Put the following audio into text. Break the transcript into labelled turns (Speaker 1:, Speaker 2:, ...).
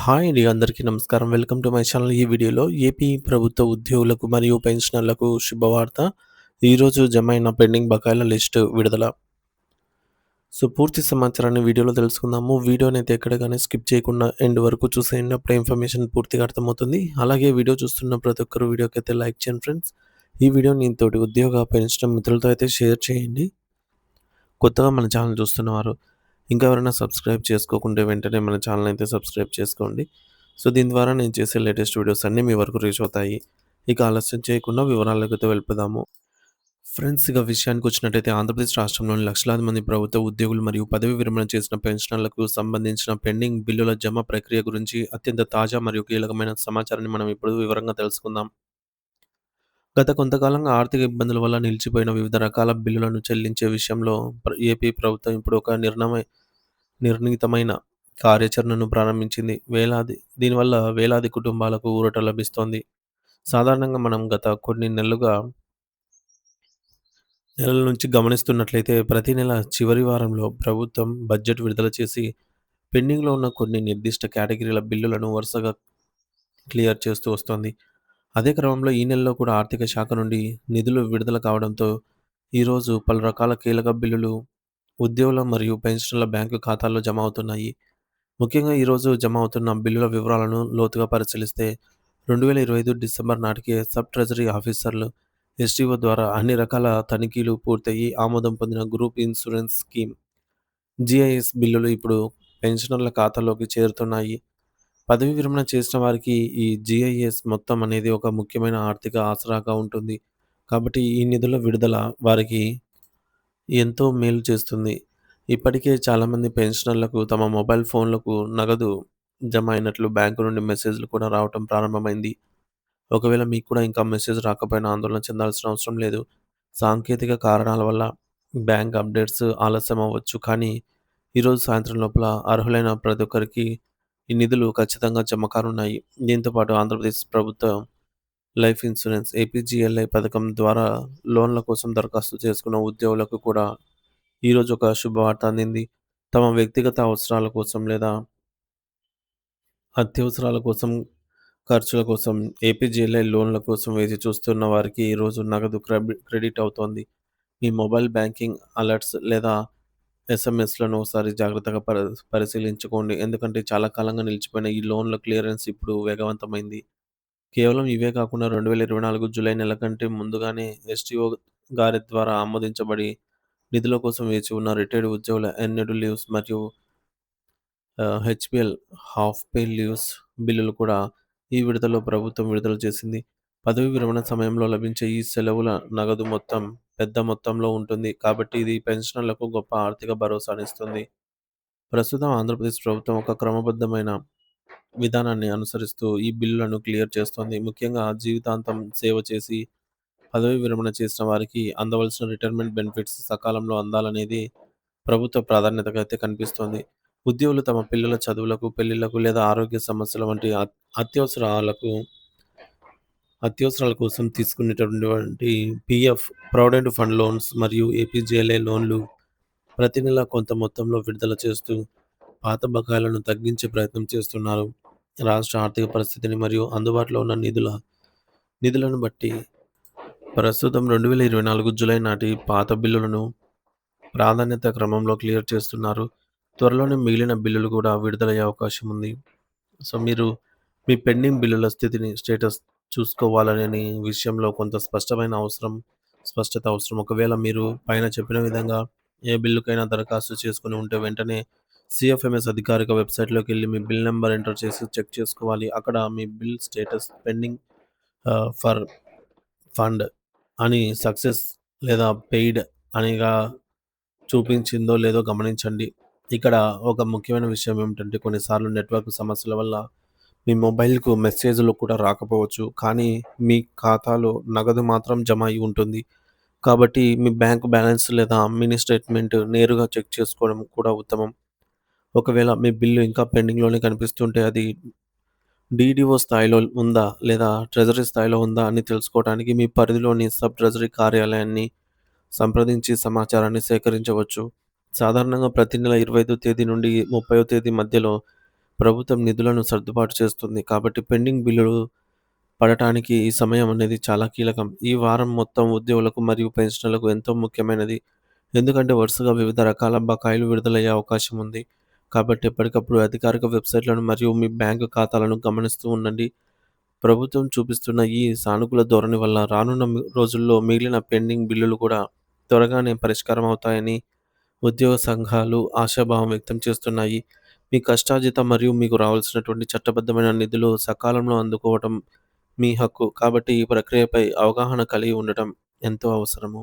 Speaker 1: Hi అండి. అందరికీ నమస్కారం. Welcome to my channel. ఈ వీడియోలో ఏపీ ప్రభుత్వ ఉద్యోగులకు మరియు పెన్షనర్లకు శుభవార్త. ఈరోజు జమైన పెండింగ్ బకాయిల లిస్టు విడుదల. పూర్తి సమాచారాన్ని వీడియోలో తెలుసుకుందాము. వీడియోనైతే ఎక్కడ గాని స్కిప్ చేయకుండా ఎండ్ వరకు చూసేయండి. అప్పుడే ఇన్ఫర్మేషన్ పూర్తిగా అర్థమవుతుంది. అలాగే వీడియో చూస్తున్న ప్రతి ఒక్కరు వీడియోకైతే లైక్ చేయండి ఫ్రెండ్స్. ఈ వీడియోని తోటి ఉద్యోగ, పెన్షన్ మిత్రులతో అయితే షేర్ చేయండి. కొత్తగా మన ఛానల్ చూస్తున్నవారు ఇంకా ఎవరైనా సబ్స్క్రైబ్ చేసుకోకుంటే వెంటనే మన ఛానల్ అయితే సబ్స్క్రైబ్ చేసుకోండి. దీని ద్వారా నేను చేసే లేటెస్ట్ వీడియోస్ అన్నీ మీ వరకు రీచ్ అవుతాయి. ఇక ఆలస్యం చేయకుండా వివరాలకైతే వెళ్ళిపోదాము. ఫ్రెండ్స్, ఇక విషయానికి వచ్చినట్టయితే ఆంధ్రప్రదేశ్ రాష్ట్రంలోని లక్షలాది మంది ప్రభుత్వ ఉద్యోగులు మరియు పదవి విరమణ చేసిన పెన్షనర్లకు సంబంధించిన పెండింగ్ బిల్లుల జమ ప్రక్రియ గురించి అత్యంత తాజా మరియు కీలకమైన సమాచారాన్ని మనం ఇప్పుడు వివరంగా తెలుసుకుందాం. గత కొంతకాలంగా ఆర్థిక ఇబ్బందుల వల్ల నిలిచిపోయిన వివిధ రకాల బిల్లులను చెల్లించే విషయంలో ఏపీ ప్రభుత్వం ఇప్పుడు ఒక నిర్ణీతమైన కార్యాచరణను ప్రారంభించింది. దీనివల్ల వేలాది కుటుంబాలకు ఊరట లభిస్తోంది. సాధారణంగా మనం గత కొన్ని నెలల నుంచి గమనిస్తున్నట్లయితే ప్రతి నెల చివరి వారంలో ప్రభుత్వం బడ్జెట్ విడుదల చేసి పెండింగ్‌లో ఉన్న కొన్ని నిర్దిష్ట కేటగిరీల బిల్లులను వరుసగా క్లియర్ చేస్తూ వస్తోంది. అదే క్రమంలో ఈ నెలలో కూడా ఆర్థిక శాఖ నుండి నిధులు విడుదల కావడంతో ఈరోజు పలు రకాల కీలక బిల్లులు ఉద్యోగుల మరియు పెన్షనర్ల బ్యాంకు ఖాతాల్లో జమ అవుతున్నాయి. ముఖ్యంగా ఈరోజు జమ అవుతున్న బిల్లుల వివరాలను లోతుగా పరిశీలిస్తే 2025 డిసెంబర్ నాటికి సబ్ ట్రెజరీ ఆఫీసర్లు ఎస్టీఓ ద్వారా అన్ని రకాల తనిఖీలు పూర్తయి ఆమోదం పొందిన గ్రూప్ ఇన్సూరెన్స్ స్కీమ్ జీఐఎస్ బిల్లులు ఇప్పుడు పెన్షనర్ల ఖాతాలోకి చేరుతున్నాయి. పదవి విరమణ చేసిన వారికి ఈ జీఐఎస్ మొత్తం అనేది ఒక ముఖ్యమైన ఆర్థిక ఆసరాగా ఉంటుంది. కాబట్టి ఈ నిధుల విడుదల వారికి ఎంతో మేలు చేస్తుంది. ఇప్పటికే చాలామంది పెన్షనర్లకు తమ మొబైల్ ఫోన్లకు నగదు జమ అయినట్లు బ్యాంకు నుండి మెసేజ్‌లు కూడా రావటం ప్రారంభమైంది. ఒకవేళ మీకు కూడా ఇంకా మెసేజ్ రాకపోయినా ఆందోళన చెందాల్సిన అవసరం లేదు. సాంకేతిక కారణాల వల్ల బ్యాంక్ అప్డేట్స్ ఆలస్యం అవ్వచ్చు. కానీ ఈరోజు సాయంత్రం లోపల అర్హులైన ప్రతి ఒక్కరికి ఈ నిధులు ఖచ్చితంగా జమ కానున్నాయి. దీంతో పాటు ఆంధ్రప్రదేశ్ ప్రభుత్వం లైఫ్ ఇన్సూరెన్స్ ఏపీజీఎల్ఐ పథకం ద్వారా లోన్ల కోసం దరఖాస్తు చేసుకున్న ఉద్యోగులకు కూడా ఈరోజు ఒక శుభవార్త అందింది. తమ వ్యక్తిగత అవసరాల కోసం లేదా అత్యవసరాల కోసం, ఖర్చుల కోసం ఏపీజీఎల్ఐ లోన్ల కోసం వేచి చూస్తున్న వారికి ఈరోజు నగదు క్రెడిట్ అవుతోంది. మీ మొబైల్ బ్యాంకింగ్ అలర్ట్స్ లేదా ఎస్ఎంఎస్‌లను ఒకసారి జాగ్రత్తగా పరిశీలించుకోండి. ఎందుకంటే చాలా కాలంగా నిలిచిపోయిన ఈ లోన్ల క్లియరెన్స్ ఇప్పుడు వేగవంతమైంది. కేవలం ఇవే కాకుండా 2024 జూలై నెల కంటే ముందుగానే ఎస్టీఓ గారి ద్వారా ఆమోదించబడి నిధుల కోసం వేచి ఉన్న రిటైర్డ్ ఉద్యోగుల ఎర్న్డ్ లీవ్స్ మరియు హెచ్‌పిఎల్ హాఫ్ పే లీవ్స్ బిల్లులు కూడా ఈ విడతలో ప్రభుత్వం విడుదల చేసింది. పదవీ విరమణ సమయంలో లభించే ఈ సెలవుల నగదు మొత్తం పెద్ద మొత్తంలో ఉంటుంది. కాబట్టి ఇది పెన్షనర్లకు గొప్ప ఆర్థిక భరోసానిస్తుంది. ప్రస్తుతం ఆంధ్రప్రదేశ్ ప్రభుత్వం ఒక క్రమబద్ధమైన విధానాన్ని అనుసరిస్తూ ఈ బిల్లులను క్లియర్ చేస్తోంది. ముఖ్యంగా జీవితాంతం సేవ చేసి పదవీ విరమణ చేసిన వారికి అందవలసిన రిటైర్మెంట్ బెనిఫిట్స్ సకాలంలో అందాలనేది ప్రభుత్వ ప్రాధాన్యతగా అయితే కనిపిస్తోంది. ఉద్యోగులు తమ పిల్లల చదువులకు, పెళ్లిళ్లకు లేదా ఆరోగ్య సమస్యల వంటి అత్యవసరాలకు అత్యవసరాల కోసం తీసుకునేటటువంటి పీఎఫ్, ప్రావిడెంట్ ఫండ్ లోన్స్ మరియు ఏపీజేఎల్ఐ లోన్లు ప్రతి నెల కొంత మొత్తంలో విడుదల చేస్తూ పాత బకాయిలను తగ్గించే ప్రయత్నం చేస్తున్నారు. రాష్ట్ర ఆర్థిక పరిస్థితిని మరియు అందుబాటులో ఉన్న నిధులను బట్టి ప్రస్తుతం 2024 జూలై నాటి పాత బిల్లులను ప్రాధాన్యత క్రమంలో క్లియర్ చేస్తున్నారు. త్వరలోనే మిగిలిన బిల్లులు కూడా విడుదలయ్యే అవకాశం ఉంది. మీరు మీ పెండింగ్ బిల్లుల స్టేటస్ చూసుకోవాలనే విషయంలో కొంత స్పష్టత అవసరం. ఒకవేళ మీరు పైన చెప్పిన విధంగా ఏ బిల్లుకైనా దరఖాస్తు చేసుకొని ఉంటే వెంటనే సీఎఫ్ఎంఎస్ అధికారిక వెబ్‌సైట్‌లోకి వెళ్లి మీ బిల్ నంబర్ ఎంటర్ చేసి చెక్ చేసుకోవాలి. అక్కడ మీ bill status pending for fund అని సక్సెస్ లేదా పెయిడ్ అనిగా చూపించిందో లేదో గమనించండి. ఇక్కడ ఒక ముఖ్యమైన విషయం ఏమిటంటే కొన్నిసార్లు నెట్వర్క్ సమస్యల వల్ల మీ మొబైల్‌కు మెసేజ్‌లు కూడా రాకపోవచ్చు. కానీ మీ ఖాతాలో నగదు మాత్రం జమ అయ్యి ఉంటుంది. కాబట్టి మీ బ్యాంక్ బ్యాలెన్స్ లేదా మినీ స్టేట్‌మెంట్ నేరుగా చెక్ చేసుకోవడం కూడా ఉత్తమం. ఒకవేళ మీ బిల్లు ఇంకా పెండింగ్‌లోనే కనిపిస్తుంటే అది డీడీఓ స్థాయిలో ఉందా? లేదా ట్రెజరీ స్థాయిలో ఉందా? అని తెలుసుకోవడానికి మీ పరిధిలోని సబ్ ట్రెజరీ కార్యాలయాన్ని సంప్రదించి సమాచారాన్ని సేకరించవచ్చు. సాధారణంగా ప్రతి నెల 25వ తేదీ నుండి 30వ తేదీ మధ్యలో ప్రభుత్వం నిధులను సర్దుబాటు చేస్తుంది. కాబట్టి పెండింగ్ బిల్లులు పడటానికి ఈ సమయం అనేది చాలా కీలకం. ఈ వారం మొత్తం ఉద్యోగులకు మరియు పెన్షనర్లకు ఎంతో ముఖ్యమైనది. ఎందుకంటే వరుసగా వివిధ రకాల బకాయిలు విడుదలయ్యే అవకాశం ఉంది. కాబట్టి ఎప్పటికప్పుడు అధికారిక వెబ్‌సైట్‌లను మరియు మీ బ్యాంకు ఖాతాలను గమనిస్తూ ఉండండి. ప్రభుత్వం చూపిస్తున్న ఈ సానుకూల ధోరణి వల్ల రానున్న రోజుల్లో మిగిలిన పెండింగ్ బిల్లులు కూడా త్వరగానే పరిష్కారం అవుతాయని ఉద్యోగ సంఘాలు ఆశాభావం వ్యక్తం చేస్తున్నాయి. మీ కష్టార్జితం మరియు మీకు రావాల్సినటువంటి చట్టబద్ధమైన నిధులు సకాలంలో అందుకోవటం మీ హక్కు. కాబట్టి ఈ ప్రక్రియపై అవగాహన కలిగి ఉండటం ఎంతో అవసరము.